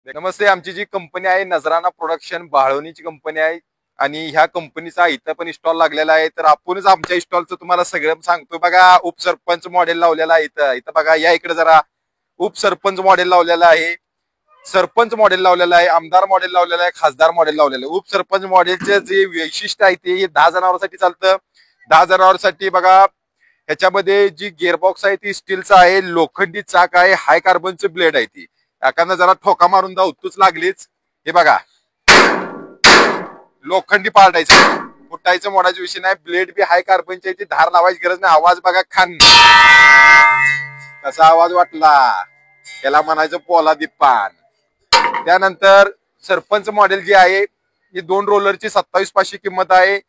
नमस्ते. आमची जी कंपनी आहे नजराना प्रोडक्शन बाळवणीची कंपनी आहे आणि ह्या कंपनीचा इथं पण स्टॉल लागलेला आहे. तर आपणच आमच्या स्टॉलचं तुम्हाला सगळं सांगतो. बघा उपसरपंच मॉडेल लावलेला आहे. इथं इथं बघा, या इकडे जरा. उपसरपंच मॉडेल लावलेला आहे, सरपंच मॉडेल लावलेला आहे, आमदार मॉडेल लावलेला आहे, खासदार मॉडेल लावलेलं आहे. उपसरपंच मॉडेलचे जे वैशिष्ट्य आहे ते 10 जनावरांसाठी चालतं. 10 जनावरांसाठी बघा, ह्याच्यामध्ये जी गिअरबॉक्स आहे ती स्टीलचा आहे, लोखंडी चाक आहे, हाय कार्बनचे ब्लेड आहे. ती एखादा जरा ठोका मारून दावतूच लागलीच. हे बघा, लोखंडी पार्ट आहे, फुटायचं मोडायचा विषय नाही. ब्लेड बी हाय कार्बनची आहे, ती धार लावायची गरज नाही. आवाज बघा, खान कसा आवाज वाटला, त्याला म्हणायचं पोलादी पान. त्यानंतर सरपंच मॉडेल जी आहे ही 2 रोलरची 27,500 किंमत आहे.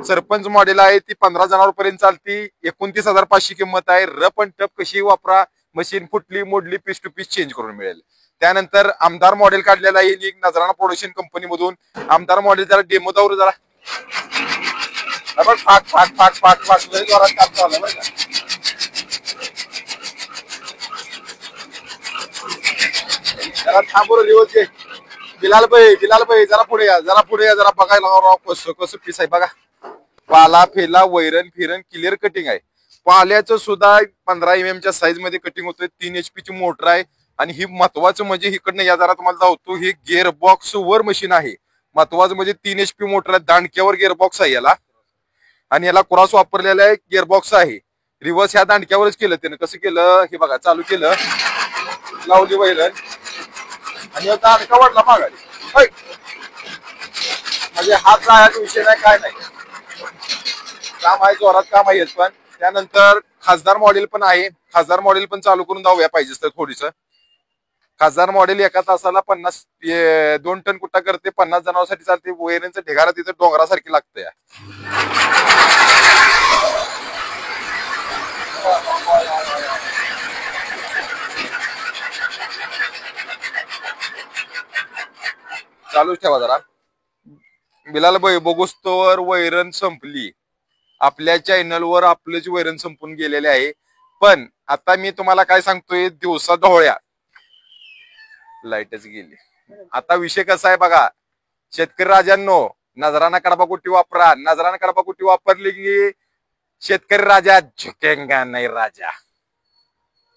सरपंच मॉडेल आहे ती 15 जनावरांपर्यंत चालती, 29,500 किंमत आहे. रप अँड टप कशी वापरा, मशीन फुटली मोडली पीस टू पीस चेंज करून मिळेल. त्यानंतर आमदार मॉडेल काढलेला आहे नजराना प्रोडक्शन कंपनी मधून. आमदार मॉडेल जरा डेमो दावर जरा फाट फाट फाट फाट फाट लय जोरात काम चालू आहे बरं का. जरा थांबून दिवस घे. बिलाल भाई जरा पुढे या, जरा पुढे या, जरा बघायला राव कसं कसं पीस आहे बघा. पाला फेला वैरण फिरण क्लिअर कटिंग आहे. पाल्याचं सुद्धा 15 mm च्या साईज मध्ये कटिंग होतोय. 3 HP ची मोटर आहे. आणि ही महत्वाचं म्हणजे इकडनं या जरा तुम्हाला दावतो, ही गिअर बॉक्स वर मशीन आहे. महत्वाचं म्हणजे 3 HP मोटर आहे, दांडक्यावर गिअर बॉक्स आहे याला. आणि याला क्रॉस वापरलेला आहे, गिअर बॉक्स आहे. रिव्हर्स ह्या दांडक्यावरच केलं त्यानं. कसं केलं हे बघा, चालू केलं, लावली वैरण आणि आता दांडका वाढला मागायला. म्हणजे हात जायचा विषय नाही, काय नाही, काम आहे, जोरात काम आहे. पण त्यानंतर खासदार मॉडेल पण आहे. खासदार मॉडेल पण चालू करून जाऊया पाहिजे तर थोडीस. खासदार मॉडेल एका तासाला 2 टन कुठा करते, 50 जनावरांसाठी चालते. वैरणचं ढिगारा तिथे डोंगरासारखी लागते. चालूच ठेवा जरा. बिलाल भाई बघुस्तोवर वैरण संपली. आपल्या चॅनलवर आपल्याची वैरण संपून गेलेले आहे. पण आता मी तुम्हाला काय सांगतोय, दिवसा ढवळ्या लाईटच गेली. आता विषय कसा आहे बघा, शेतकरी राजांनो, नजराना कडबा कुट्टी वापरा. नजराना कडबा कुट्टी वापरली की शेतकरी राजा झुकेंगा नाही राजा.